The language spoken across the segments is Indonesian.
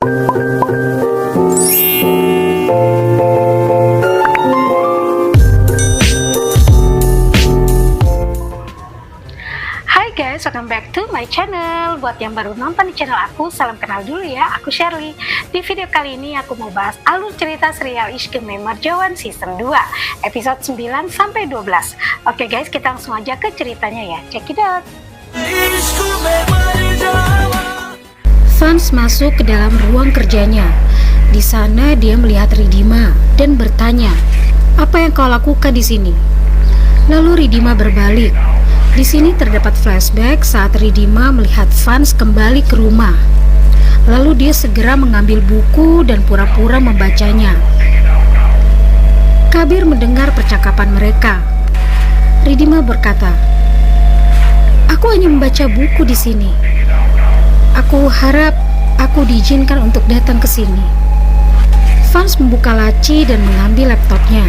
Hai guys, welcome back to my channel. Buat yang baru nonton di channel aku, salam kenal dulu ya, aku Shirley. Di video kali ini aku mau bahas alur cerita serial Ishq-e Marjawan season 2 episode 9-12. Oke guys, kita langsung aja ke ceritanya ya, check it out. Fans masuk ke dalam ruang kerjanya. Di sana dia melihat Ridima dan bertanya, "Apa yang kau lakukan di sini?" Lalu Ridima berbalik. Di sini terdapat flashback saat Ridima melihat Fans kembali ke rumah. Lalu dia segera mengambil buku dan pura-pura membacanya. Kabir mendengar percakapan mereka. Ridima berkata, "Aku hanya membaca buku di sini. Aku harap aku diizinkan untuk datang ke sini." Fans membuka laci dan mengambil laptopnya.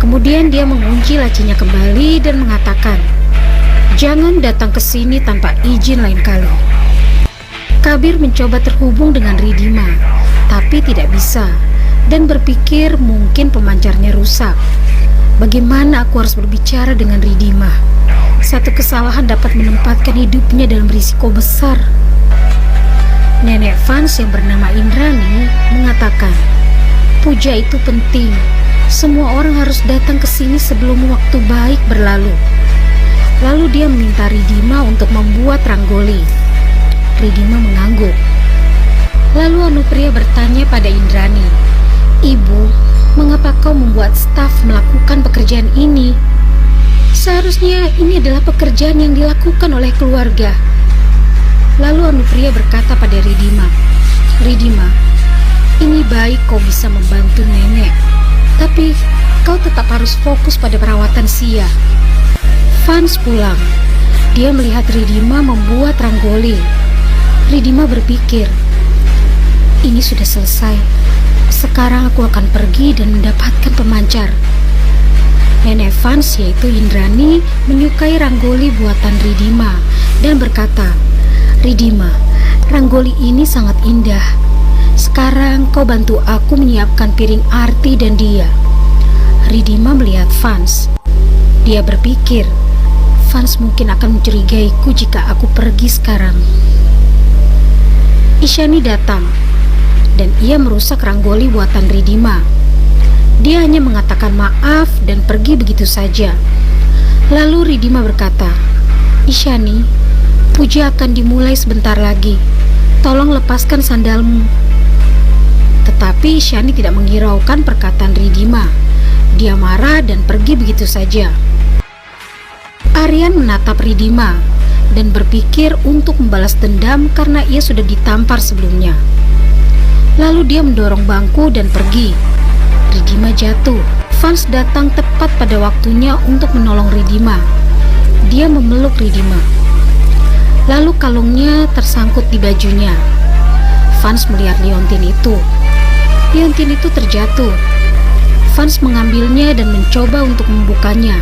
Kemudian dia mengunci lacinya kembali dan mengatakan, "Jangan datang ke sini tanpa izin lain kali." Kabir mencoba terhubung dengan Ridima, tapi tidak bisa, dan berpikir mungkin pemancarnya rusak. Bagaimana aku harus berbicara dengan Ridima? Satu kesalahan dapat menempatkan hidupnya dalam risiko besar. Nenek Fans yang bernama Indrani mengatakan, "Puja itu penting. Semua orang harus datang ke sini sebelum waktu baik berlalu." Lalu dia meminta Ridima untuk membuat ranggoli. Ridima mengangguk. Lalu Anupriya bertanya pada Indrani, "Ibu, mengapa kau membuat staf melakukan pekerjaan ini? Seharusnya ini adalah pekerjaan yang dilakukan oleh keluarga." Lalu Anupriya berkata pada Ridima, "Ridima, ini baik kau bisa membantu nenek, tapi kau tetap harus fokus pada perawatan Sia." Fans pulang. Dia melihat Ridima membuat ranggoli. Ridima berpikir, "Ini sudah selesai. Sekarang aku akan pergi dan mendapatkan pemancar." Nenek Fans yaitu Indrani menyukai ranggoli buatan Ridima dan berkata, "Ridima, ranggoli ini sangat indah. Sekarang kau bantu aku menyiapkan piring Arti dan dia." Ridima melihat Fans. Dia berpikir, Fans mungkin akan mencurigaiku jika aku pergi sekarang. Isyani datang, dan ia merusak ranggoli buatan Ridima. Dia hanya mengatakan maaf dan pergi begitu saja. Lalu Ridima berkata, "Isyani, puja akan dimulai sebentar lagi. Tolong lepaskan sandalmu." Tetapi Isyani tidak menghiraukan perkataan Ridima. Dia marah dan pergi begitu saja. Aryan menatap Ridima dan berpikir untuk membalas dendam karena ia sudah ditampar sebelumnya. Lalu dia mendorong bangku dan pergi. Ridima jatuh. Fans datang tepat pada waktunya untuk menolong Ridima. Dia memeluk Ridima. Lalu kalungnya tersangkut di bajunya. Fans melihat liontin itu. Liontin itu terjatuh. Fans mengambilnya dan mencoba untuk membukanya.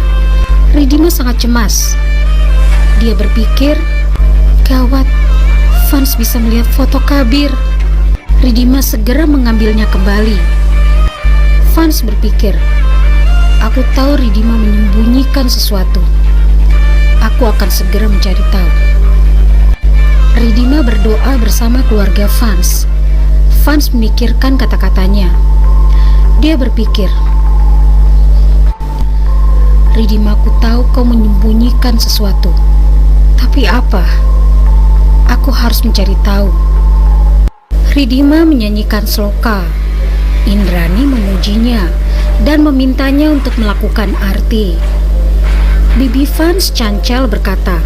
Ridima sangat cemas. Dia berpikir, gawat, Fans bisa melihat foto Kabir. Ridima segera mengambilnya kembali. Fans berpikir, aku tahu Ridima menyembunyikan sesuatu. Aku akan segera mencari tahu. Ridima berdoa bersama keluarga Fans. Fans memikirkan kata-katanya. Dia berpikir, "Ridima, aku tahu kau menyembunyikan sesuatu. Tapi apa? Aku harus mencari tahu." Ridima menyanyikan sloka. Indrani memujinya dan memintanya untuk melakukan arti. Bibi Fans Cancal berkata,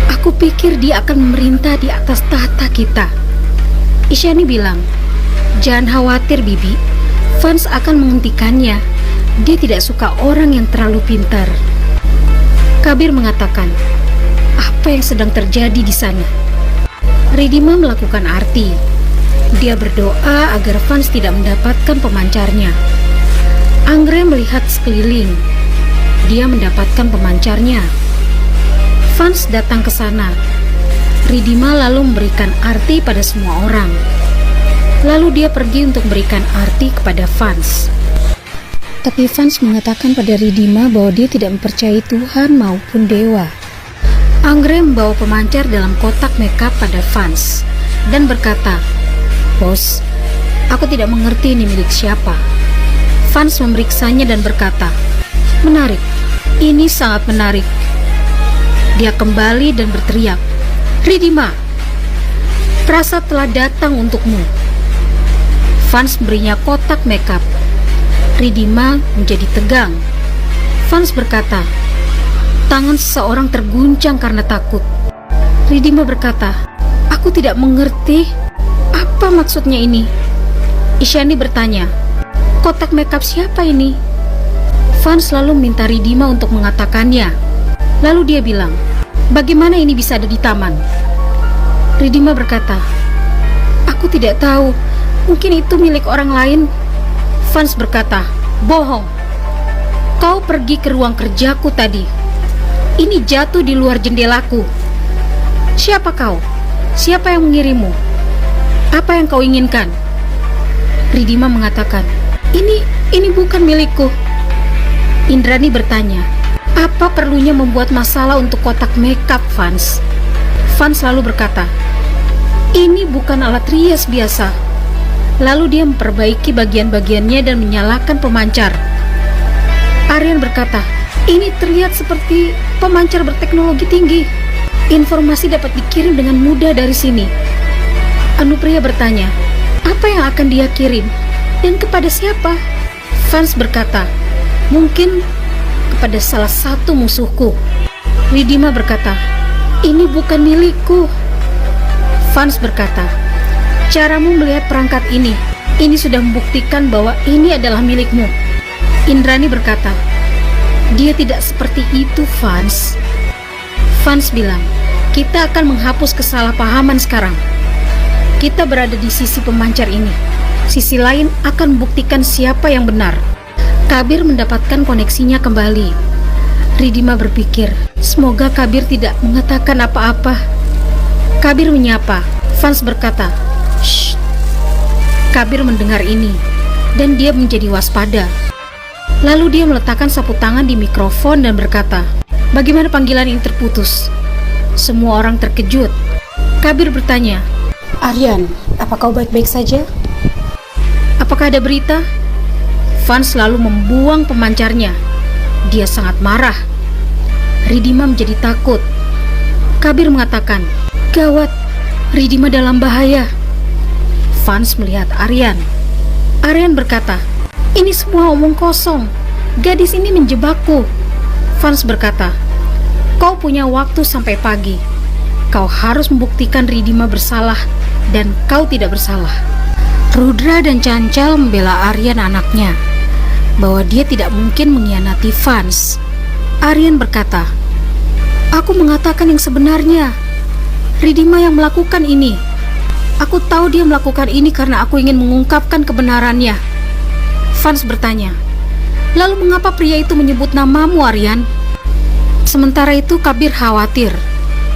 "Aku pikir dia akan memerintah di atas tahta kita." Isyani bilang, "Jangan khawatir Bibi, Fans akan menghentikannya. Dia tidak suka orang yang terlalu pintar." Kabir mengatakan, "Apa yang sedang terjadi di sana?" Ridima melakukan arti. Dia berdoa agar Fans tidak mendapatkan pemancarnya. Anggrek melihat sekeliling. Dia mendapatkan pemancarnya. Fans datang ke sana. Ridima lalu memberikan arti pada semua orang. Lalu dia pergi untuk memberikan arti kepada Vance. Tapi Vance mengatakan pada Ridima bahwa dia tidak mempercayai Tuhan maupun dewa. Anggrek membawa pemancar dalam kotak makeup pada Vance dan berkata, "Bos, aku tidak mengerti ini milik siapa." Vance memeriksanya dan berkata, "Menarik, ini sangat menarik." Dia kembali dan berteriak, "Ridima, Prasa telah datang untukmu." Vance memberinya kotak makeup. Ridima menjadi tegang. Vance berkata, "Tangan seseorang terguncang karena takut." Ridima berkata, "Aku tidak mengerti. Apa maksudnya ini?" Isyani bertanya, "Kotak makeup siapa ini?" Vance lalu minta Ridima untuk mengatakannya. Lalu dia bilang, "Bagaimana ini bisa ada di taman?" Ridima berkata, "Aku tidak tahu. Mungkin itu milik orang lain." Vance berkata, "Bohong. Kau pergi ke ruang kerjaku tadi. Ini jatuh di luar jendelaku. Siapa kau? Siapa yang mengirimmu? Apa yang kau inginkan?" Ridima mengatakan, Ini bukan milikku." Indrani bertanya, "Apa perlunya membuat masalah untuk kotak makeup, Vance?" Vance lalu berkata, "Ini bukan alat rias biasa." Lalu dia memperbaiki bagian-bagiannya dan menyalakan pemancar. Aryan berkata, "Ini terlihat seperti pemancar berteknologi tinggi. Informasi dapat dikirim dengan mudah dari sini." Anupriya bertanya, "Apa yang akan dia kirim? Dan kepada siapa?" Vance berkata, "Mungkin kepada salah satu musuhku." Ridima berkata, "Ini bukan milikku." Vance berkata, "Caramu melihat perangkat ini sudah membuktikan bahwa ini adalah milikmu." Indrani berkata, "Dia tidak seperti itu, Vance." Vance bilang, "Kita akan menghapus kesalahpahaman sekarang. Kita berada di sisi pemancar ini. Sisi lain akan membuktikan siapa yang benar." Kabir mendapatkan koneksinya kembali. Ridima berpikir, semoga Kabir tidak mengatakan apa-apa. Kabir menyapa. Vance berkata, "Shh." Kabir mendengar ini dan dia menjadi waspada. Lalu dia meletakkan sapu tangan di mikrofon dan berkata, "Bagaimana panggilan ini terputus?" Semua orang terkejut. Kabir bertanya, "Aryan, apa kau baik-baik saja? Apakah ada berita?" Vance lalu membuang pemancarnya. Dia sangat marah. Ridima menjadi takut. Kabir mengatakan, "Gawat, Ridima dalam bahaya." Vance melihat Aryan. Aryan berkata, "Ini semua omong kosong. Gadis ini menjebakku." Vance berkata, "Kau punya waktu sampai pagi. Kau harus membuktikan Ridima bersalah dan kau tidak bersalah." Rudra dan Cancal membela Aryan anaknya, bahwa dia tidak mungkin mengkhianati Vance. Aryan berkata, "Aku mengatakan yang sebenarnya. Ridima yang melakukan ini. Aku tahu dia melakukan ini karena aku ingin mengungkapkan kebenarannya." Vance bertanya, "Lalu mengapa pria itu menyebut namamu, Aryan?" Sementara itu Kabir khawatir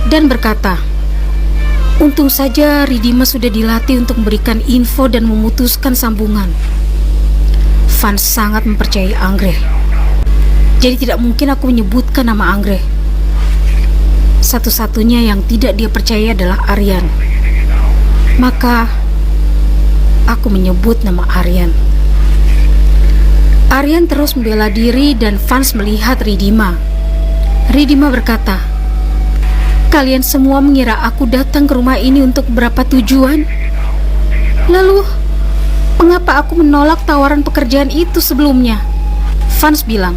dan berkata, "Untung saja Ridima sudah dilatih untuk memberikan info dan memutuskan sambungan." Vance sangat mempercayai Anggrek. Jadi tidak mungkin aku menyebutkan nama Anggrek. Satu-satunya yang tidak dia percaya adalah Aryan. Maka aku menyebut nama Aryan. Aryan terus membela diri dan Vance melihat Ridima. Ridima berkata, "Kalian semua mengira aku datang ke rumah ini untuk berapa tujuan? Lalu, mengapa aku menolak tawaran pekerjaan itu sebelumnya?" Vance bilang,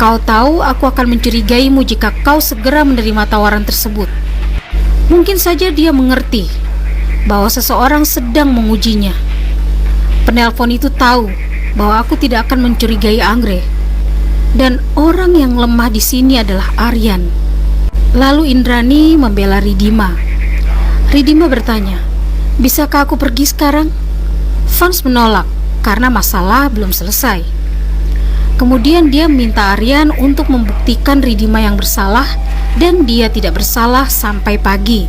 "Kau tahu aku akan mencurigaimu jika kau segera menerima tawaran tersebut." Mungkin saja dia mengerti bahwa seseorang sedang mengujinya. Penelpon itu tahu bahwa aku tidak akan mencurigai Anggrek, dan orang yang lemah di sini adalah Aryan. Lalu Indrani membela Ridima. Ridima bertanya, "Bisakah aku pergi sekarang?" Vance menolak karena masalah belum selesai. Kemudian dia meminta Aryan untuk membuktikan Ridima yang bersalah dan dia tidak bersalah sampai pagi.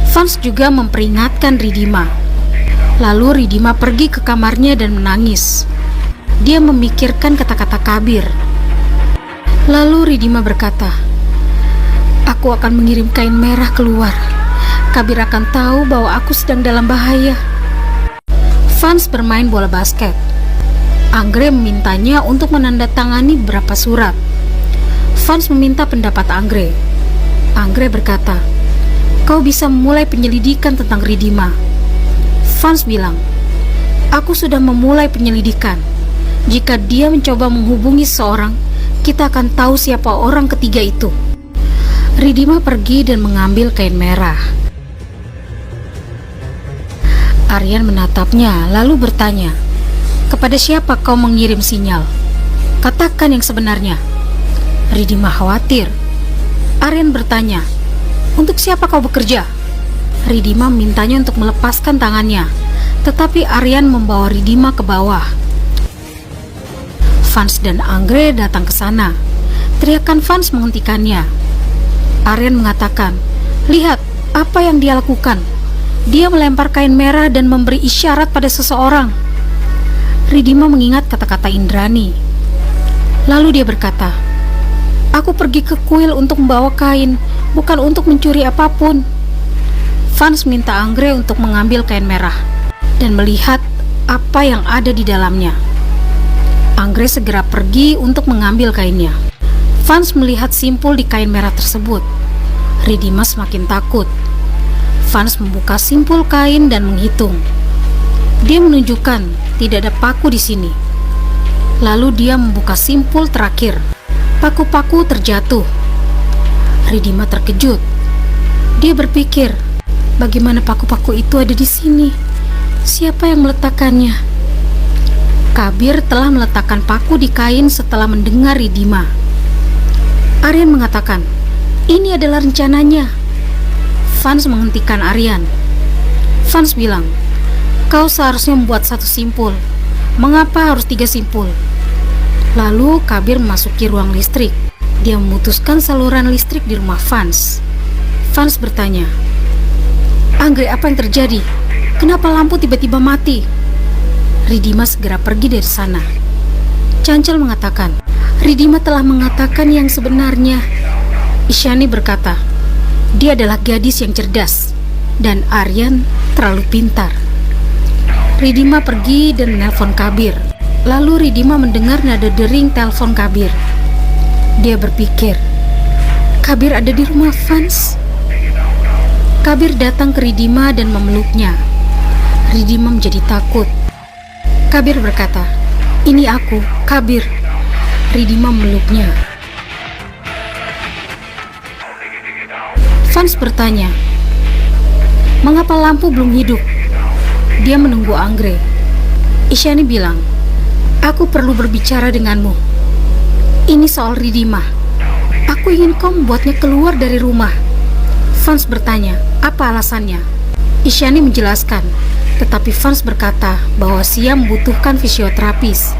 Vance juga memperingatkan Ridima, Lalu Ridima pergi ke kamarnya dan menangis. Dia memikirkan kata-kata Kabir. Lalu Ridima berkata, "Aku akan mengirim kain merah keluar. Kabir akan tahu bahwa aku sedang dalam bahaya." Fans bermain bola basket. Anggrek memintanya untuk menandatangani beberapa surat. Fans meminta pendapat Anggrek. Anggrek berkata, "Kau bisa memulai penyelidikan tentang Ridima." Fans bilang, "Aku sudah memulai penyelidikan. Jika dia mencoba menghubungi seseorang, kita akan tahu siapa orang ketiga itu." Ridima pergi dan mengambil kain merah. Aryan menatapnya lalu bertanya, "Kepada siapa kau mengirim sinyal? Katakan yang sebenarnya." Ridima khawatir. Aryan bertanya, "Untuk siapa kau bekerja?" Ridima memintanya untuk melepaskan tangannya, tetapi Aryan membawa Ridima ke bawah. Fans dan Anggrek datang ke sana. Teriakan Fans menghentikannya. Aryan mengatakan, "Lihat apa yang dia lakukan. Dia melempar kain merah dan memberi isyarat pada seseorang." Ridima mengingat kata-kata Indrani. Lalu dia berkata, "Aku pergi ke kuil untuk membawa kain, bukan untuk mencuri apapun." Fans minta Anggrek untuk mengambil kain merah dan melihat apa yang ada di dalamnya. Anggrek segera pergi untuk mengambil kainnya. Fans melihat simpul di kain merah tersebut. Ridima semakin takut. Fans membuka simpul kain dan menghitung. Dia menunjukkan tidak ada paku di sini. Lalu dia membuka simpul terakhir. Paku-paku terjatuh. Ridima terkejut. Dia berpikir, bagaimana paku-paku itu ada di sini? Siapa yang meletakkannya? Kabir telah meletakkan paku di kain setelah mendengar Ridima. Aryan mengatakan, "Ini adalah rencananya." Fans menghentikan Aryan. Fans bilang, "Kau seharusnya membuat satu simpul. Mengapa harus 3 simpul?" Lalu Kabir memasuki ruang listrik. Dia memutuskan saluran listrik di rumah Fans. Fans bertanya, "Anggrek, apa yang terjadi? Kenapa lampu tiba-tiba mati?" Ridima segera pergi dari sana. Cancel mengatakan, "Ridima telah mengatakan yang sebenarnya." Isyani berkata, "Dia adalah gadis yang cerdas dan Aryan terlalu pintar." Ridima pergi dan menelpon Kabir. Lalu Ridima mendengar nada dering telepon Kabir. Dia berpikir, Kabir ada di rumah Fans. Kabir datang ke Ridima dan memeluknya. Ridima menjadi takut. Kabir berkata, "Ini aku, Kabir." Ridima memeluknya. Fans bertanya, "Mengapa lampu belum hidup?" Dia menunggu Anggrek. Isyani bilang, "Aku perlu berbicara denganmu. Ini soal Ridima. Aku ingin kau membuatnya keluar dari rumah." Fans bertanya, "Apa alasannya?" Isyani menjelaskan, tetapi Fans berkata bahwa Sia membutuhkan fisioterapis.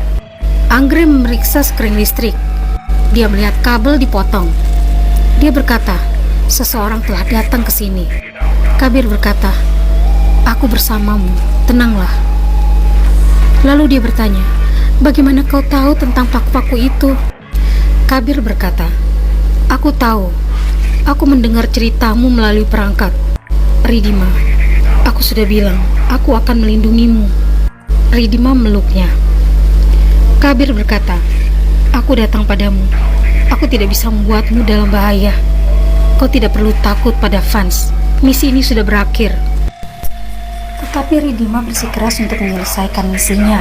Anggrek memeriksa skring listrik. Dia melihat kabel dipotong. Dia berkata, "Seseorang telah datang ke sini." Kabir berkata, "Aku bersamamu, tenanglah." Lalu dia bertanya, "Bagaimana kau tahu tentang paku-paku itu?" Kabir berkata, "Aku tahu. Aku mendengar ceritamu melalui perangkat." Ridima, "Aku sudah bilang, aku akan melindungimu." Ridima meluknya. Kabir berkata, "Aku datang padamu. Aku tidak bisa membuatmu dalam bahaya. Kau tidak perlu takut pada Fans. Misi ini sudah berakhir." Tetapi Ridima bersikeras untuk menyelesaikan misinya,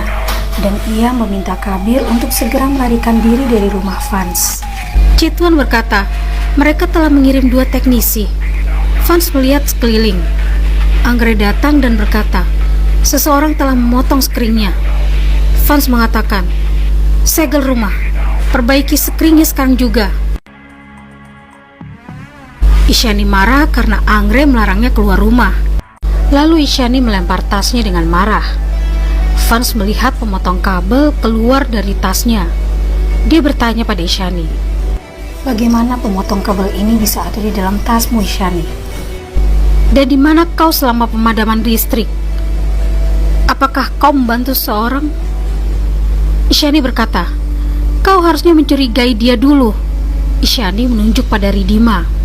dan ia meminta Kabir untuk segera melarikan diri dari rumah Fans. Cituan berkata, mereka telah mengirim 2 teknisi. Fans melihat sekeliling. Anggrek datang dan berkata, seseorang telah memotong skringnya. Fans mengatakan, "Segel rumah, perbaiki skringnya sekarang juga." Isyani marah karena Anggrek melarangnya keluar rumah. Lalu Isyani melempar tasnya dengan marah. Fans melihat pemotong kabel keluar dari tasnya. Dia bertanya pada Isyani, "Bagaimana pemotong kabel ini bisa ada di dalam tasmu, Isyani? Dan di mana kau selama pemadaman listrik?" Apakah kau membantu seseorang? Isyani berkata, kau harusnya mencurigai dia dulu. Isyani menunjuk pada Ridima.